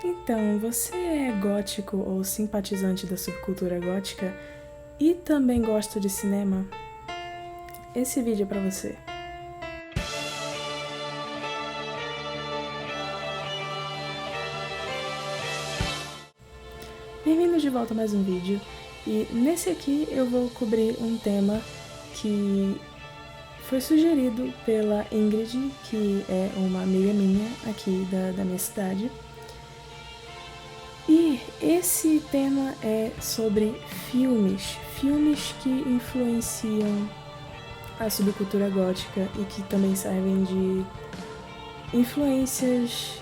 Então, você é gótico ou simpatizante da subcultura gótica e também gosta de cinema? Esse vídeo é pra você. Bem-vindos de volta a mais um vídeo, e nesse aqui eu vou cobrir um tema que foi sugerido pela Ingrid, que é uma amiga minha aqui da minha cidade. E esse tema é sobre filmes que influenciam a subcultura gótica e que também servem de influências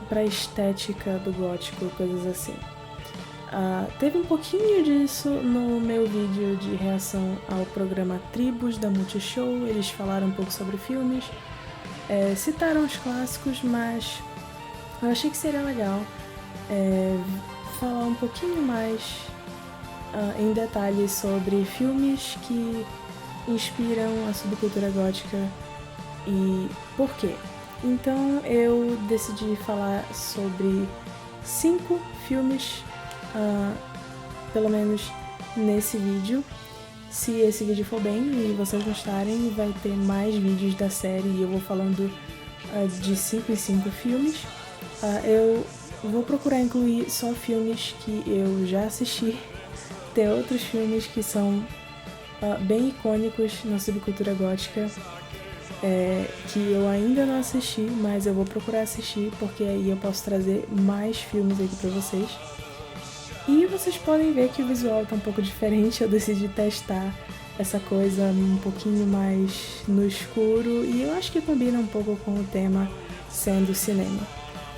para a estética do gótico, coisas assim. Teve um pouquinho disso no meu vídeo de reação ao programa Tribos da Multishow. Eles falaram um pouco sobre filmes, citaram os clássicos, mas eu achei que seria legal falar um pouquinho mais em detalhes sobre filmes que inspiram a subcultura gótica e por quê. Então eu decidi falar sobre 5 filmes, pelo menos nesse vídeo. Se esse vídeo for bem e vocês gostarem, vai ter mais vídeos da série e eu vou falando de 5 em 5 filmes. Eu vou procurar incluir só filmes que eu já assisti. Tem outros filmes que são bem icônicos na subcultura gótica, que eu ainda não assisti, mas eu vou procurar assistir, porque aí eu posso trazer mais filmes aqui pra vocês. E vocês podem ver que o visual tá um pouco diferente. Eu decidi testar essa coisa um pouquinho mais no escuro, e eu acho que combina um pouco com o tema sendo cinema.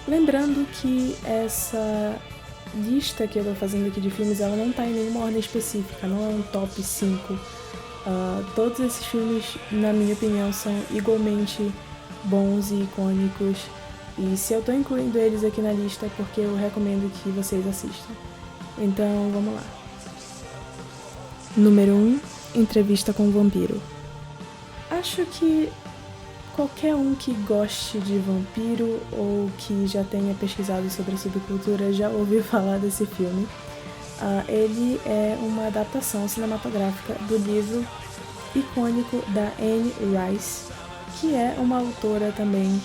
Lembrando que essa lista que eu tô fazendo aqui de filmes, ela não tá em nenhuma ordem específica, não é um top 5. Todos esses filmes, na minha opinião, são igualmente bons e icônicos, e se eu tô incluindo eles aqui na lista é porque eu recomendo que vocês assistam. Então, vamos lá. Número 1, Entrevista com o Vampiro. Acho que qualquer um que goste de vampiro ou que já tenha pesquisado sobre a subcultura já ouviu falar desse filme. Ele é uma adaptação cinematográfica do livro icônico da Anne Rice, que é uma autora também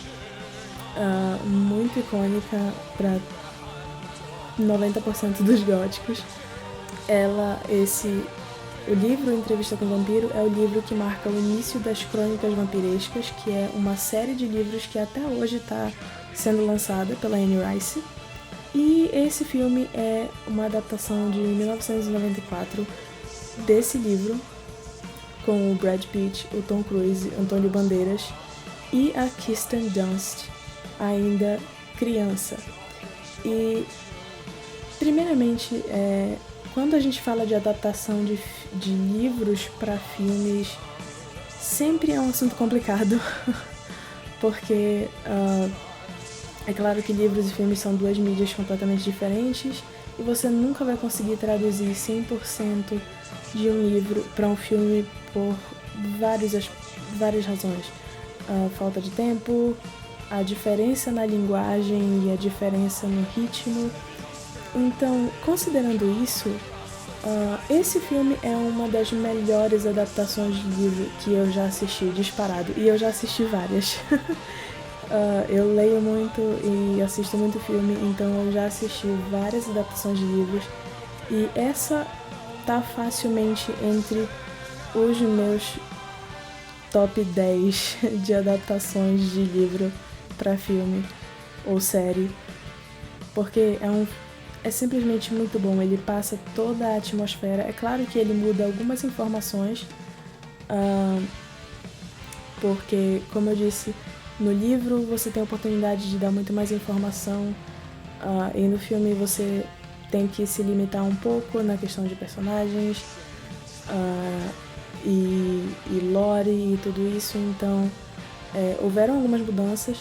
muito icônica para 90% dos góticos. O livro Entrevista com o Vampiro é o livro que marca o início das Crônicas Vampirescas, que é uma série de livros que até hoje está sendo lançada pela Anne Rice. E esse filme é uma adaptação de 1994 desse livro, com o Brad Pitt, o Tom Cruise, Antônio Bandeiras e a Kirsten Dunst, ainda criança. E, primeiramente, quando a gente fala de adaptação de livros para filmes, sempre é um assunto complicado, porque é claro que livros e filmes são duas mídias completamente diferentes e você nunca vai conseguir traduzir 100% de um livro para um filme por várias razões. Falta de tempo, a diferença na linguagem e a diferença no ritmo. Então, considerando isso, esse filme é uma das melhores adaptações de livro que eu já assisti, disparado, e eu já assisti várias. Eu leio muito e assisto muito filme, então eu já assisti várias adaptações de livros, e essa tá facilmente entre os meus top 10 de adaptações de livro para filme ou série, porque é simplesmente muito bom. Ele passa toda a atmosfera. É claro que ele muda algumas informações, porque, como eu disse, no livro você tem a oportunidade de dar muito mais informação, e no filme você tem que se limitar um pouco na questão de personagens e lore e tudo isso. Então houveram algumas mudanças,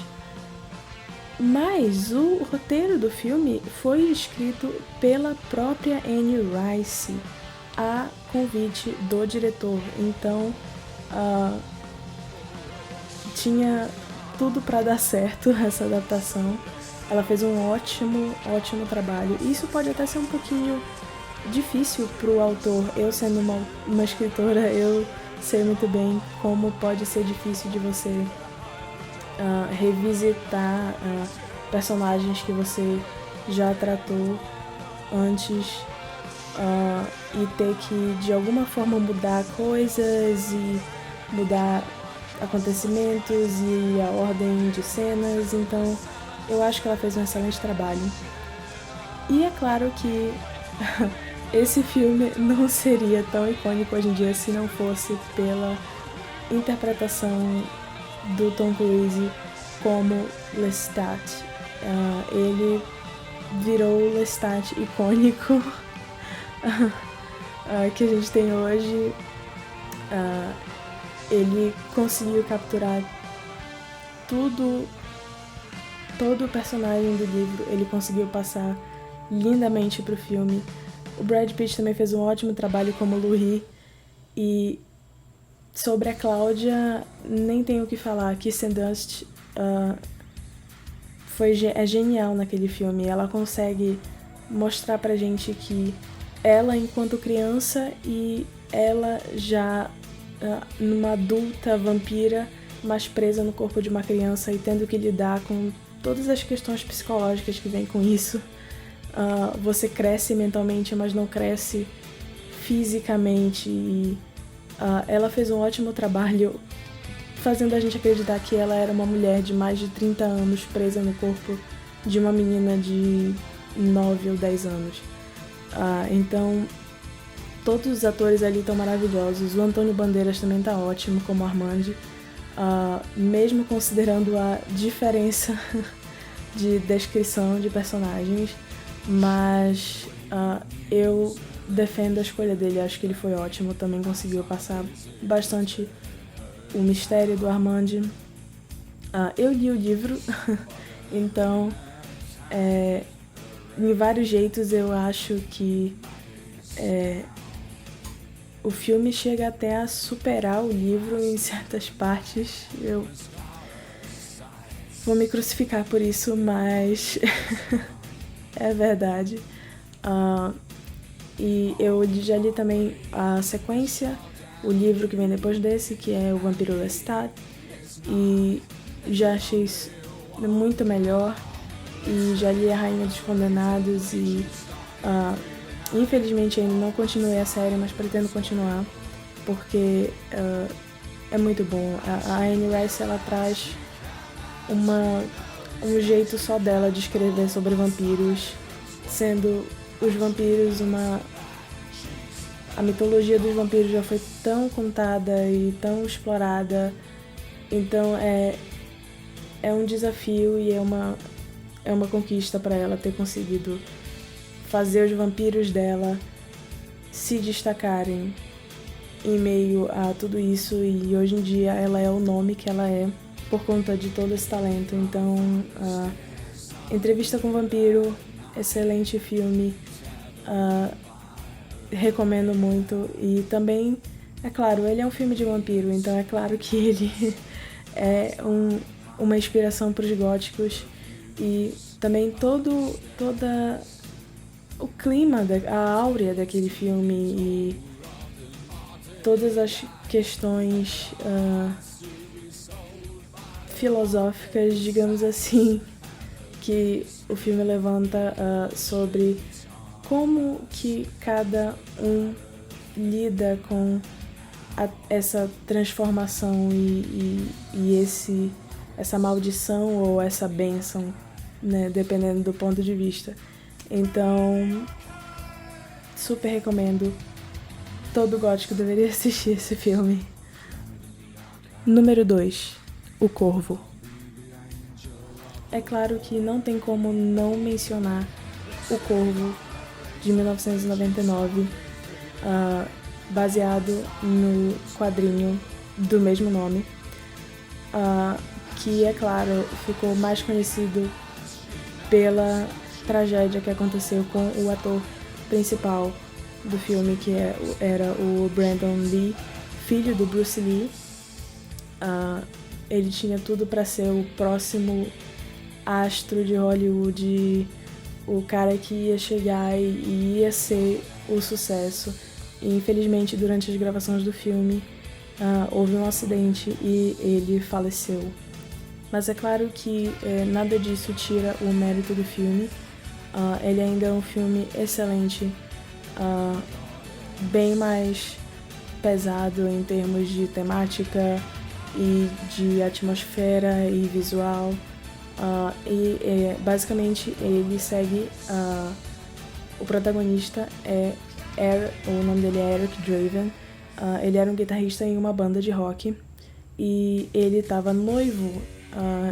mas o roteiro do filme foi escrito pela própria Anne Rice, a convite do diretor. Então tinha tudo para dar certo essa adaptação. ela fez um ótimo trabalho. Isso pode até ser um pouquinho difícil pro autor. Eu sendo uma escritora, eu sei muito bem como pode ser difícil de você revisitar personagens que você já tratou antes e ter que de alguma forma mudar coisas e mudar acontecimentos e a ordem de cenas. Então eu acho que ela fez um excelente trabalho. E é claro que esse filme não seria tão icônico hoje em dia se não fosse pela interpretação do Tom Cruise como Lestat. Ele virou o Lestat icônico que a gente tem hoje. Ele conseguiu capturar todo o personagem do livro, ele conseguiu passar lindamente pro filme. O Brad Pitt também fez um ótimo trabalho como Louis. E sobre a Cláudia, nem tenho o que falar. Kirsten Dunst é genial naquele filme. Ela consegue mostrar pra gente que ela, enquanto criança, e ela já numa adulta vampira, mas presa no corpo de uma criança e tendo que lidar com todas as questões psicológicas que vêm com isso. Você cresce mentalmente, mas não cresce fisicamente. E ela fez um ótimo trabalho fazendo a gente acreditar que ela era uma mulher de mais de 30 anos presa no corpo de uma menina de 9 ou 10 anos. Então, todos os atores ali estão maravilhosos. O Antônio Bandeiras também tá ótimo como Armand. Mesmo considerando a diferença de descrição de personagens. Mas eu defendo a escolha dele, acho que ele foi ótimo, também conseguiu passar bastante o mistério do Armand. Eu li o livro, então em vários jeitos eu acho que o filme chega até a superar o livro em certas partes. Eu vou me crucificar por isso, mas é verdade. E eu já li também a sequência, o livro que vem depois desse, que é O Vampiro Lestat, e já achei isso muito melhor. E já li A Rainha dos Condenados e infelizmente ainda não continuei a série, mas pretendo continuar, porque é muito bom. A Anne Rice, ela traz um jeito só dela de escrever sobre vampiros, sendo os vampiros a mitologia dos vampiros já foi tão contada e tão explorada, então é um desafio e é uma conquista para ela ter conseguido fazer os vampiros dela se destacarem em meio a tudo isso, e hoje em dia ela é o nome que ela é por conta de todo esse talento. Então, Entrevista com o Vampiro, excelente filme, recomendo muito. E também, é claro, ele é um filme de vampiro, então é claro que ele é uma inspiração para os góticos, e também toda o clima, a áurea daquele filme e todas as questões filosóficas, digamos assim, que o filme levanta sobre como que cada um lida com essa transformação e essa maldição ou essa bênção, né, dependendo do ponto de vista. Então, super recomendo. Todo gótico deveria assistir esse filme. Número 2. O Corvo. É claro que não tem como não mencionar O Corvo, de 1999, baseado no quadrinho do mesmo nome, que, é claro, ficou mais conhecido pela tragédia que aconteceu com o ator principal do filme, que era o Brandon Lee, filho do Bruce Lee. Ele tinha tudo para ser o próximo astro de Hollywood, o cara que ia chegar e ia ser o sucesso. E infelizmente durante as gravações do filme houve um acidente e ele faleceu. Mas é claro que nada disso tira o mérito do filme. Ele ainda é um filme excelente, bem mais pesado em termos de temática e de atmosfera e visual. Basicamente ele segue o protagonista o nome dele é Eric Draven. Ele era um guitarrista em uma banda de rock e ele estava noivo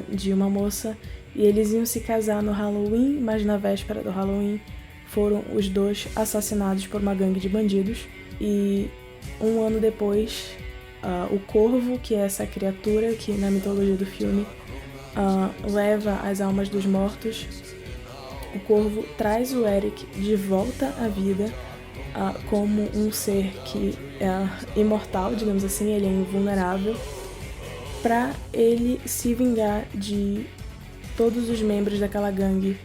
de uma moça e eles iam se casar no Halloween, mas na véspera do Halloween foram os dois assassinados por uma gangue de bandidos. E um ano depois, o Corvo, que é essa criatura que na mitologia do filme leva as almas dos mortos, o Corvo traz o Eric de volta à vida como um ser que é imortal, digamos assim, ele é invulnerável, para ele se vingar de todos os membros daquela gangue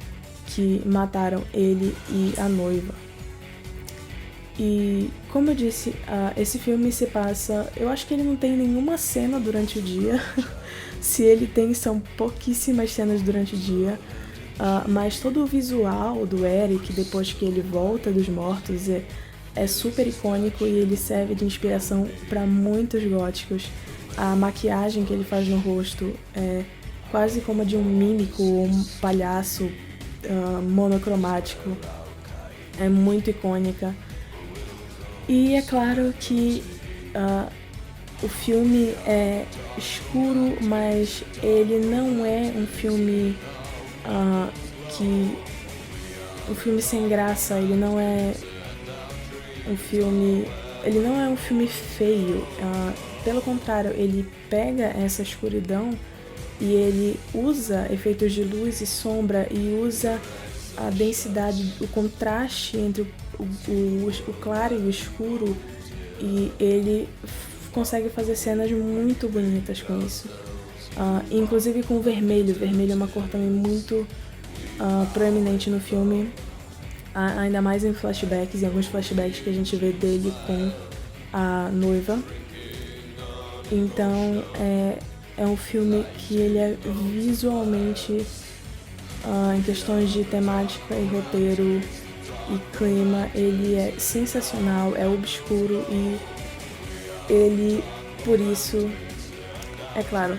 que mataram ele e a noiva. E, como eu disse, esse filme se passa... Eu acho que ele não tem nenhuma cena durante o dia. Se ele tem, são pouquíssimas cenas durante o dia. Mas todo o visual do Eric, depois que ele volta dos mortos, é super icônico e ele serve de inspiração para muitos góticos. A maquiagem que ele faz no rosto é quase como a de um mímico ou um palhaço monocromático. É muito icônica. E é claro que o filme é escuro, mas ele não é um filme um filme sem graça, ele não é um filme feio. Pelo contrário, ele pega essa escuridão e ele usa efeitos de luz e sombra e usa a densidade, o contraste entre o claro e o escuro, e ele consegue fazer cenas muito bonitas com isso. Inclusive com o vermelho. O vermelho é uma cor também muito proeminente no filme, ainda mais em flashbacks, em alguns flashbacks que a gente vê dele com a noiva. Então é um filme que ele é visualmente, em questões de temática e roteiro e clima, ele é sensacional, é obscuro e ele, por isso, é claro,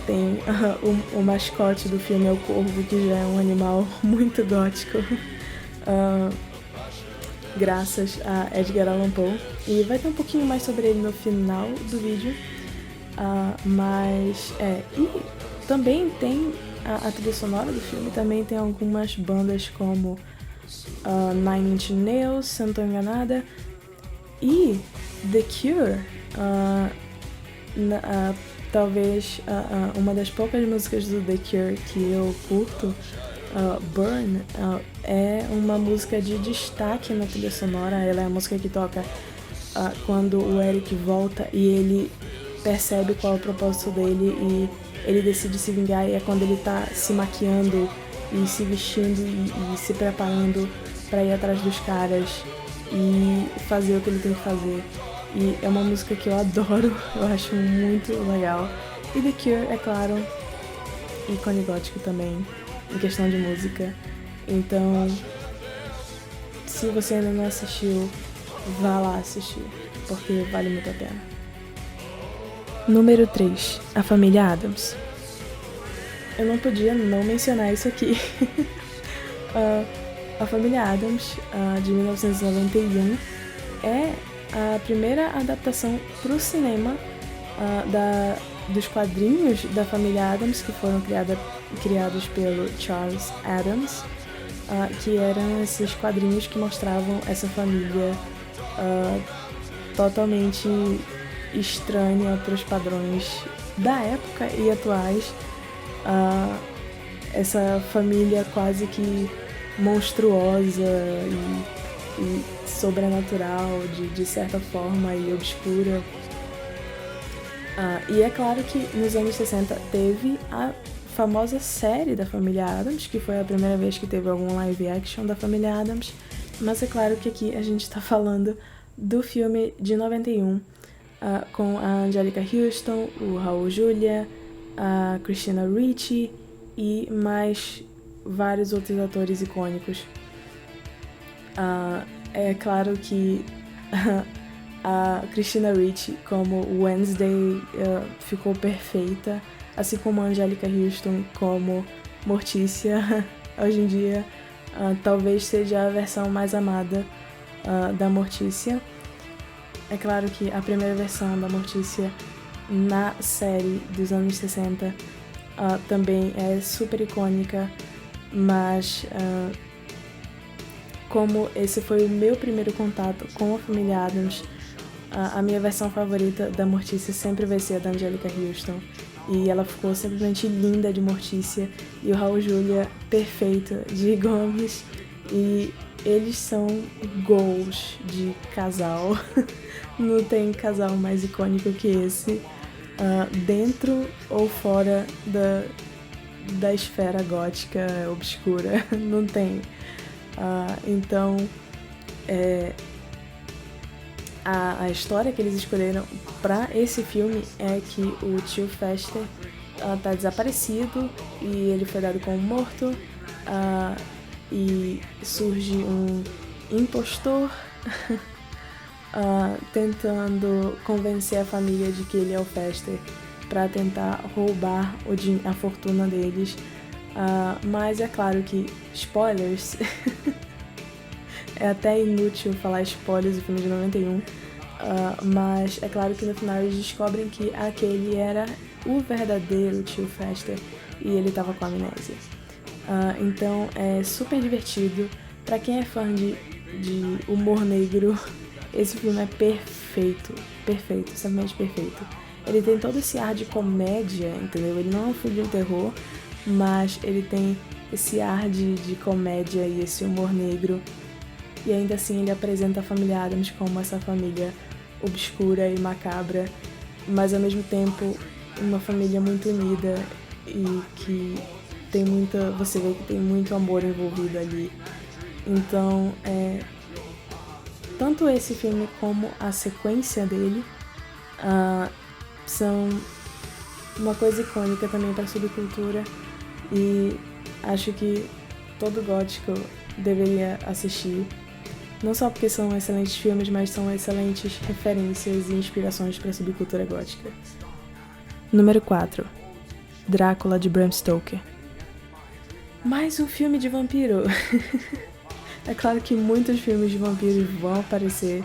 tem o mascote do filme é o corvo, que já é um animal muito gótico, graças a Edgar Allan Poe. E vai ter um pouquinho mais sobre ele no final do vídeo, e também tem a trilha sonora do filme, também tem algumas bandas como Nine Inch Nails, se eu não tô enganada, e The Cure. Talvez uma das poucas músicas do The Cure que eu curto, Burn, é uma música de destaque na trilha sonora. Ela é a música que toca quando o Eric volta e ele percebe qual é o propósito dele e ele decide se vingar, e é quando ele tá se maquiando e se vestindo e se preparando para ir atrás dos caras e fazer o que ele tem que fazer. E é uma música que eu adoro, eu acho muito legal. E The Cure, é claro, ícone gótico também, em questão de música. Então, se você ainda não assistiu, vá lá assistir, porque vale muito a pena. Número 3, A Família Addams. Eu não podia não mencionar isso aqui. A Família Addams, de 1991, é a primeira adaptação para o cinema dos quadrinhos da família Addams, que foram criados pelo Charles Addams, que eram esses quadrinhos que mostravam essa família totalmente estranha para os padrões da época e atuais. Essa família quase que monstruosa e sobrenatural, de certa forma, e obscura. E é claro que nos anos 60 teve a famosa série da família Addams, que foi a primeira vez que teve algum live action da família Addams, mas é claro que aqui a gente tá falando do filme de 91, com a Anjelica Huston, o Raul Julia, a Christina Ricci e mais vários outros atores icônicos. É claro que a Christina Ricci como Wednesday ficou perfeita, assim como a Anjelica Huston como Mortícia. Hoje em dia talvez seja a versão mais amada da Mortícia. É claro que a primeira versão da Mortícia na série dos anos 60 também é super icônica, mas como esse foi o meu primeiro contato com a família Addams, a minha versão favorita da Mortícia sempre vai ser a da Anjelica Huston. E ela ficou simplesmente linda de Mortícia, e o Raul Julia perfeito de Gomes, e eles são goals de casal. Não tem casal mais icônico que esse, dentro ou fora da esfera gótica obscura. Não tem. Então, a história que eles escolheram para esse filme é que o tio Fester tá desaparecido e ele foi dado como morto, e surge um impostor tentando convencer a família de que ele é o Fester para tentar roubar a fortuna deles. Mas é claro que spoilers é até inútil falar spoilers do filme de 91, mas é claro que no final eles descobrem que aquele era o verdadeiro tio Fester e ele tava com amnésia. Então é super divertido. Pra quem é fã de humor negro, esse filme é perfeito, simplesmente perfeito. Ele tem todo esse ar de comédia, entendeu? Ele não é um filme de terror, mas ele tem esse ar de comédia e esse humor negro. E ainda assim ele apresenta a família Addams como essa família obscura e macabra, mas ao mesmo tempo uma família muito unida e que tem você vê que tem muito amor envolvido ali. Então, tanto esse filme como a sequência dele são uma coisa icônica também para a subcultura, e acho que todo gótico deveria assistir. Não só porque são excelentes filmes, mas são excelentes referências e inspirações para a subcultura gótica. Número 4. Drácula, de Bram Stoker. Mais um filme de vampiro! É claro que muitos filmes de vampiros vão aparecer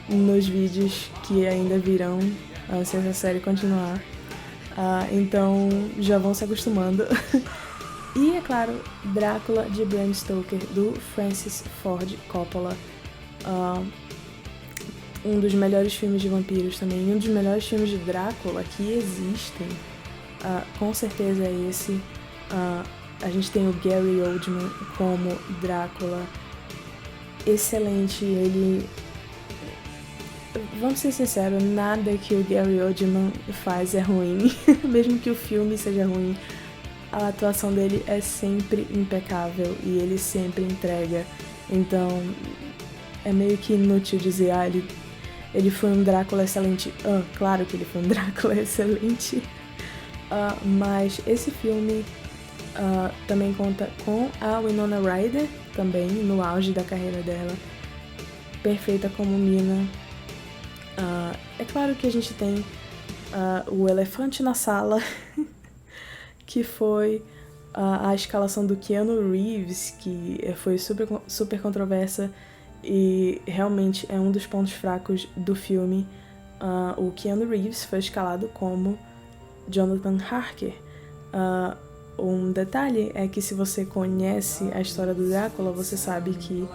nos vídeos que ainda virão se essa série continuar. Então já vão se acostumando. E, é claro, Drácula, de Bram Stoker, do Francis Ford Coppola. Um dos melhores filmes de vampiros também. Um dos melhores filmes de Drácula que existem. Com certeza é esse. A gente tem o Gary Oldman como Drácula. Excelente. Ele... Vamos ser sinceros, nada que o Gary Oldman faz é ruim. Mesmo que o filme seja ruim, a atuação dele é sempre impecável e ele sempre entrega. Então, é meio que inútil dizer, ele foi um Drácula excelente. Claro que ele foi um Drácula excelente. Mas esse filme também conta com a Winona Ryder, também no auge da carreira dela. Perfeita como Mina. É claro que a gente tem o elefante na sala, que foi a escalação do Keanu Reeves, que foi super controversa e realmente é um dos pontos fracos do filme. O Keanu Reeves foi escalado como Jonathan Harker. Um detalhe é que, se você conhece a história do Drácula, você sabe que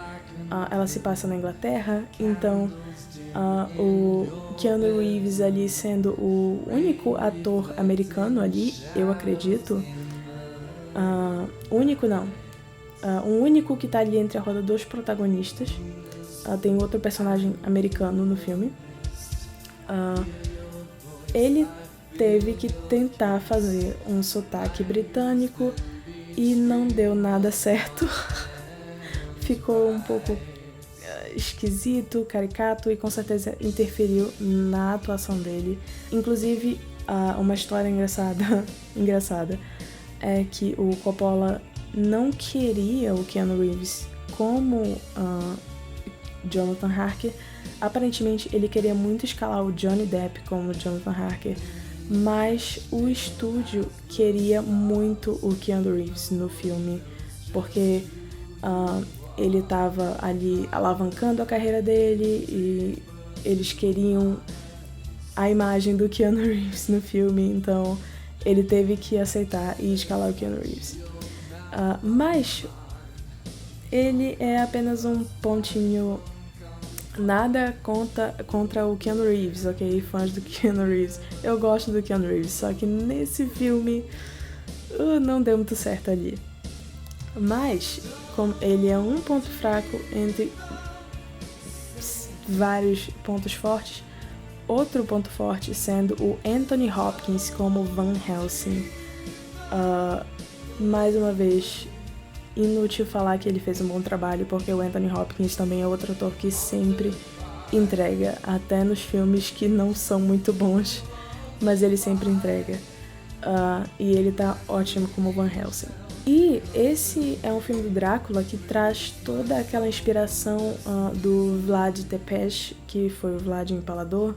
ela se passa na Inglaterra, então o Keanu Reeves ali sendo o único ator americano ali, eu acredito, o único que tá ali entre a roda dos protagonistas. Tem outro personagem americano no filme. Ele teve que tentar fazer um sotaque britânico e não deu nada certo. Ficou um pouco esquisito, caricato e com certeza interferiu na atuação dele. Inclusive, uma história engraçada é que o Coppola não queria o Keanu Reeves como Jonathan Harker. Aparentemente ele queria muito escalar o Johnny Depp como Jonathan Harker, mas o estúdio queria muito o Keanu Reeves no filme, porque ele estava ali alavancando a carreira dele e eles queriam a imagem do Keanu Reeves no filme, então ele teve que aceitar e escalar o Keanu Reeves. Mas ele é apenas um pontinho, nada contra o Keanu Reeves, ok? Fãs do Keanu Reeves. Eu gosto do Keanu Reeves, só que nesse filme não deu muito certo ali. Mas, como ele é um ponto fraco entre vários pontos fortes, outro ponto forte sendo o Anthony Hopkins como Van Helsing. Mais uma vez, inútil falar que ele fez um bom trabalho, porque o Anthony Hopkins também é outro ator que sempre entrega, até nos filmes que não são muito bons, mas ele sempre entrega. E ele tá ótimo como Van Helsing. E esse é um filme do Drácula que traz toda aquela inspiração do Vlad Tepes, que foi o Vlad Empalador,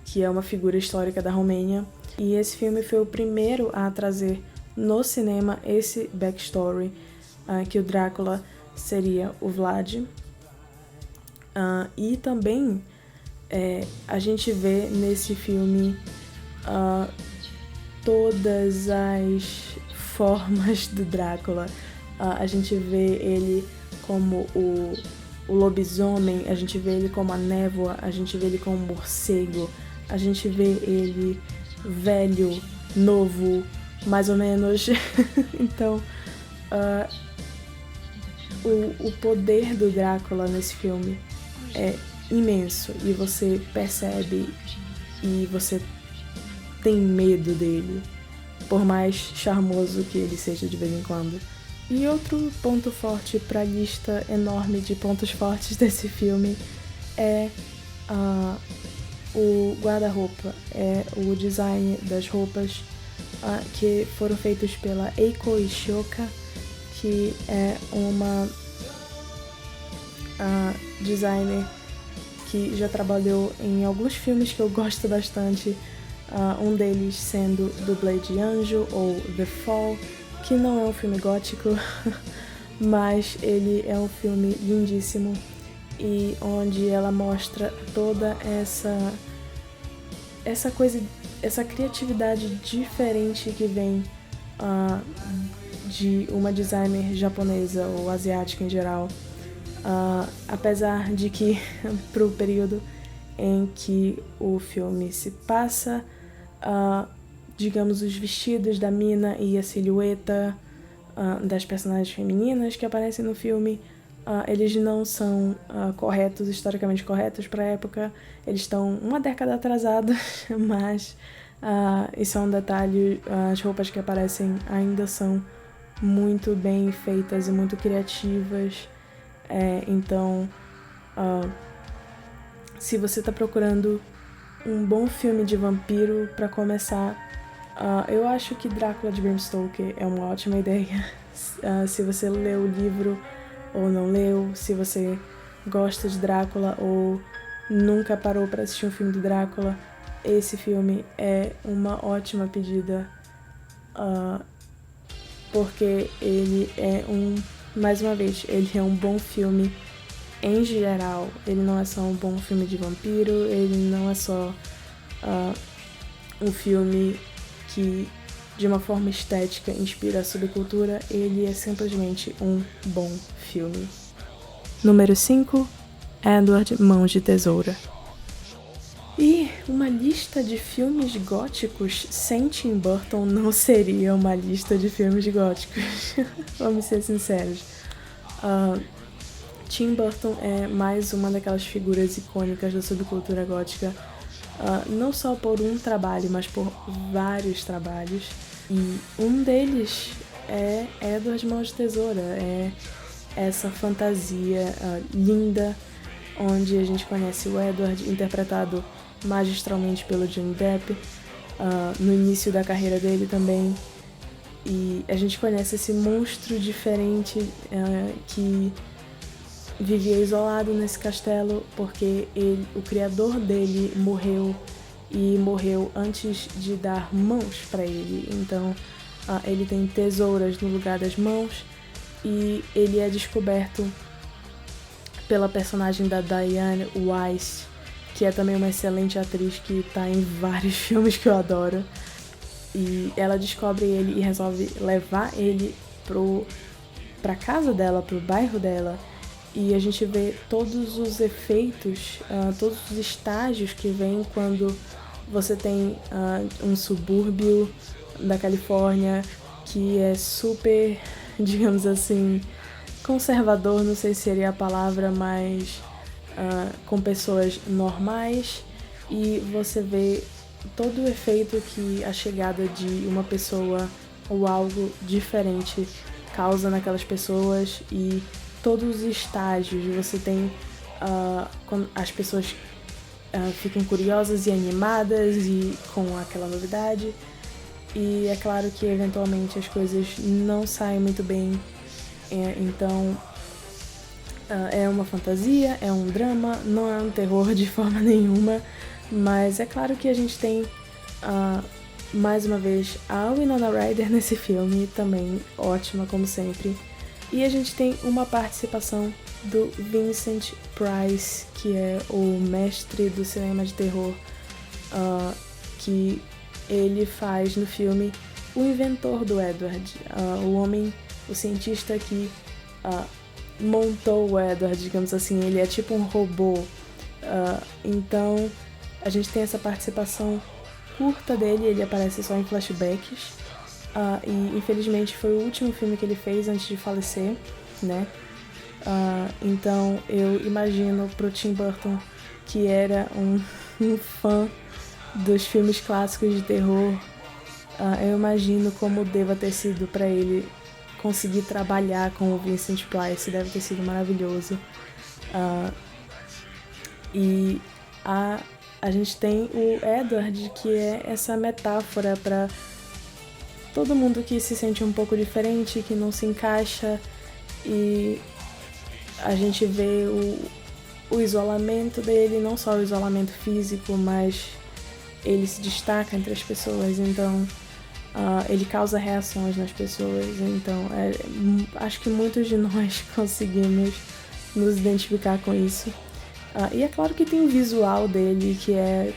que é uma figura histórica da Romênia. E esse filme foi o primeiro a trazer no cinema esse backstory, que o Drácula seria o Vlad. E também a gente vê nesse filme todas as formas do Drácula. A gente vê ele como o lobisomem, a gente vê ele como a névoa, a gente vê ele como um morcego, a gente vê ele velho, novo, mais ou menos. Então, o poder do Drácula nesse filme é imenso e você percebe e você tem medo dele, por mais charmoso que ele seja de vez em quando. E outro ponto forte para a lista enorme de pontos fortes desse filme é o guarda-roupa, é o design das roupas que foram feitos pela Eiko Ishioka, que é uma designer que já trabalhou em alguns filmes que eu gosto bastante, um deles sendo Dublê de Anjo ou The Fall, que não é um filme gótico, mas ele é um filme lindíssimo e onde ela mostra toda essa coisa, essa criatividade diferente que vem de uma designer japonesa ou asiática em geral, apesar de que pro período em que o filme se passa, digamos, os vestidos da mina e a silhueta das personagens femininas que aparecem no filme, eles não são historicamente corretos para a época. Eles estão uma década atrasados, mas isso é um detalhe. As roupas que aparecem ainda são muito bem feitas e muito criativas. Então, se você está procurando um bom filme de vampiro para começar, eu acho que Drácula de Bram Stoker é uma ótima ideia. Se você leu o livro ou não leu, se você gosta de Drácula ou nunca parou para assistir um filme do Drácula, esse filme é uma ótima pedida, porque ele é mais uma vez, ele é um bom filme em geral. Ele não é só um bom filme de vampiro, ele não é só um filme que de uma forma estética inspira a subcultura, ele é simplesmente um bom filme. Número 5, Edward Mãos de Tesoura. E uma lista de filmes góticos sem Tim Burton não seria uma lista de filmes góticos. Vamos ser sinceros. Tim Burton é mais uma daquelas figuras icônicas da subcultura gótica, não só por um trabalho, mas por vários trabalhos. E um deles é Edward Mãos de Tesoura, é essa fantasia linda, onde a gente conhece o Edward, interpretado magistralmente pelo Johnny Depp, no início da carreira dele também. E a gente conhece esse monstro diferente que vivia isolado nesse castelo porque o criador dele morreu, e morreu antes de dar mãos para ele. Então ele tem tesouras no lugar das mãos, e ele é descoberto pela personagem da Diane Weiss, que é também uma excelente atriz que está em vários filmes que eu adoro. E ela descobre ele e resolve levar ele pra casa dela, pro bairro dela. E a gente vê todos os efeitos, todos os estágios que vem quando você tem um subúrbio da Califórnia que é super, digamos assim, conservador, não sei se seria a palavra, mas com pessoas normais, e você vê todo o efeito que a chegada de uma pessoa ou algo diferente causa naquelas pessoas, e todos os estágios. Você tem quando as pessoas ficam curiosas e animadas e com aquela novidade, e é claro que eventualmente as coisas não saem muito bem. Então é uma fantasia, é um drama, não é um terror de forma nenhuma, mas é claro que a gente tem mais uma vez a Winona Ryder nesse filme, também ótima como sempre. E a gente tem uma participação do Vincent Price, que é o mestre do cinema de terror, que ele faz no filme o inventor do Edward, o homem, o cientista que montou o Edward, digamos assim. Ele é tipo um robô. Então a gente tem essa participação curta dele, ele aparece só em flashbacks, e infelizmente foi o último filme que ele fez antes de falecer, né? Então eu imagino pro Tim Burton, que era um fã dos filmes clássicos de terror, eu imagino como deva ter sido para ele conseguir trabalhar com o Vincent Price. Deve ter sido maravilhoso. E a gente tem o Edward, que é essa metáfora para todo mundo que se sente um pouco diferente, que não se encaixa, e a gente vê o isolamento dele, não só o isolamento físico, mas ele se destaca entre as pessoas, então ele causa reações nas pessoas. Então acho que muitos de nós conseguimos nos identificar com isso. E é claro que tem o visual dele, que é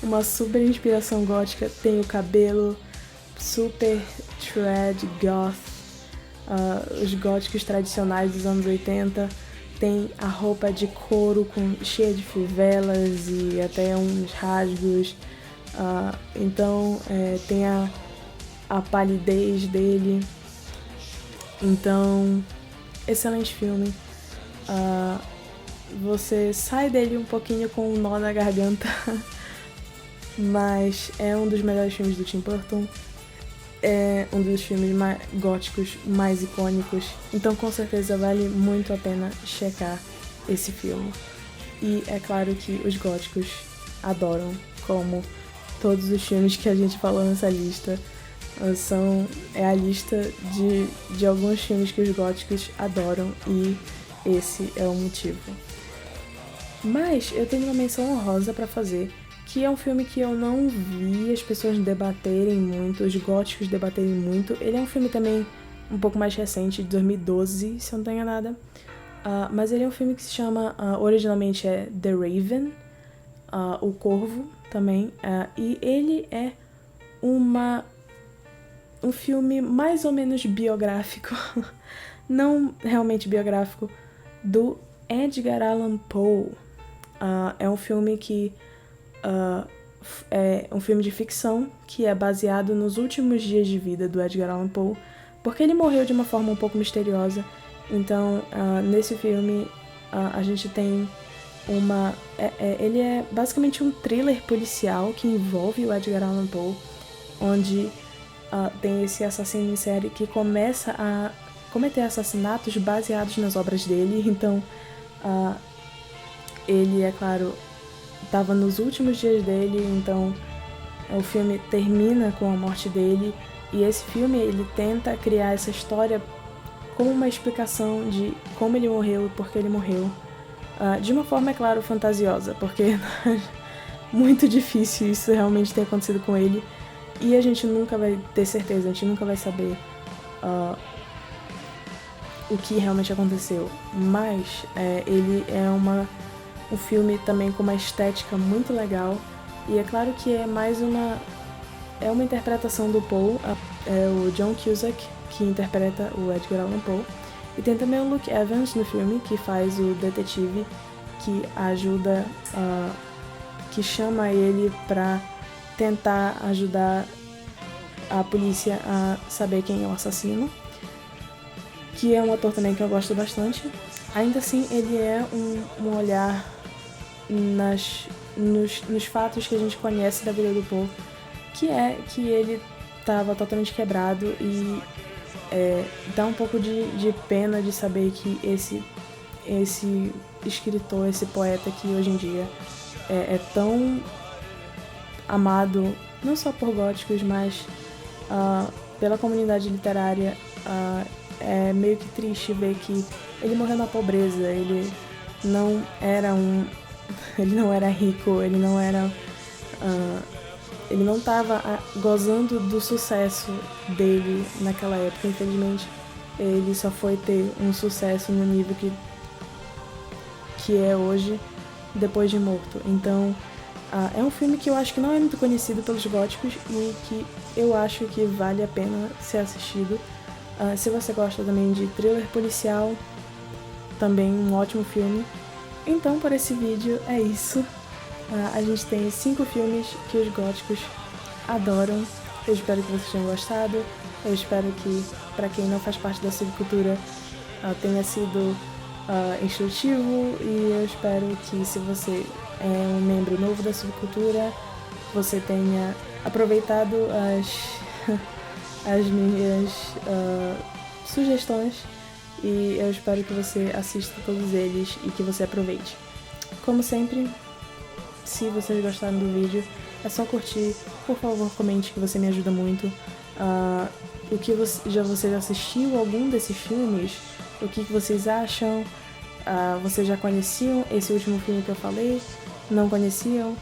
uma super inspiração gótica. Tem o cabelo super trad goth, os góticos tradicionais dos anos 80. Tem a roupa de couro cheia de fivelas e até uns rasgos. Então tem a palidez dele. Então, excelente filme. Você sai dele um pouquinho com um nó na garganta, mas é um dos melhores filmes do Tim Burton. É um dos filmes góticos mais icônicos. Então com certeza vale muito a pena checar esse filme. E é claro que os góticos adoram, como todos os filmes que a gente falou nessa lista. É a lista de alguns filmes que os góticos adoram, e esse é o motivo. Mas eu tenho uma menção honrosa pra fazer, que é um filme que eu não vi as pessoas debaterem muito, os góticos debaterem muito. Ele é um filme também um pouco mais recente, de 2012, se eu não tô enganada. Mas ele é um filme que se chama, originalmente é The Raven, O Corvo também. E ele é um filme mais ou menos biográfico, não realmente biográfico, do Edgar Allan Poe. É um filme que é um filme de ficção que é baseado nos últimos dias de vida do Edgar Allan Poe, porque ele morreu de uma forma um pouco misteriosa. Então, nesse filme, a gente tem ele é basicamente um thriller policial que envolve o Edgar Allan Poe, onde tem esse assassino em série que começa a cometer assassinatos baseados nas obras dele. Então, ele, é claro, estava nos últimos dias dele, então o filme termina com a morte dele, e esse filme ele tenta criar essa história como uma explicação de como ele morreu e por que ele morreu, de uma forma, é claro, fantasiosa, porque é muito difícil isso realmente ter acontecido com ele, e a gente nunca vai ter certeza, a gente nunca vai saber o que realmente aconteceu. Mas ele é um filme também com uma estética muito legal, e é claro que é uma interpretação do Poe, é o John Cusack que interpreta o Edgar Allan Poe, e tem também o Luke Evans no filme, que faz o detetive que ajuda, que chama ele pra tentar ajudar a polícia a saber quem é o assassino, que é um ator também que eu gosto bastante. Ainda assim, ele é um olhar nos fatos que a gente conhece da vida do Poe, que é que ele estava totalmente quebrado, e dá um pouco de pena de saber que esse escritor, esse poeta que hoje em dia é tão amado, não só por góticos, mas pela comunidade literária, é meio que triste ver que ele morreu na pobreza. Ele não era rico, ele não estava gozando do sucesso dele naquela época. Infelizmente, ele só foi ter um sucesso no nível que é hoje, depois de morto. Então, é um filme que eu acho que não é muito conhecido pelos góticos, e que eu acho que vale a pena ser assistido. Se você gosta também de thriller policial, também um ótimo filme. Então, por esse vídeo é isso. A gente tem 5 filmes que os góticos adoram. Eu espero que vocês tenham gostado. Eu espero que, para quem não faz parte da subcultura, tenha sido instrutivo. E eu espero que, se você é um membro novo da subcultura, você tenha aproveitado as minhas sugestões. E eu espero que você assista todos eles e que você aproveite. Como sempre, se vocês gostaram do vídeo, é só curtir. Por favor, comente, que você me ajuda muito. Você já assistiu algum desses filmes? O que vocês acham? Vocês já conheciam esse último filme que eu falei? Não conheciam?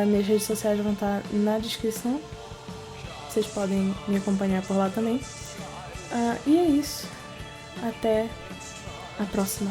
Minhas redes sociais vão estar na descrição. Vocês podem me acompanhar por lá também. E é isso. Até a próxima.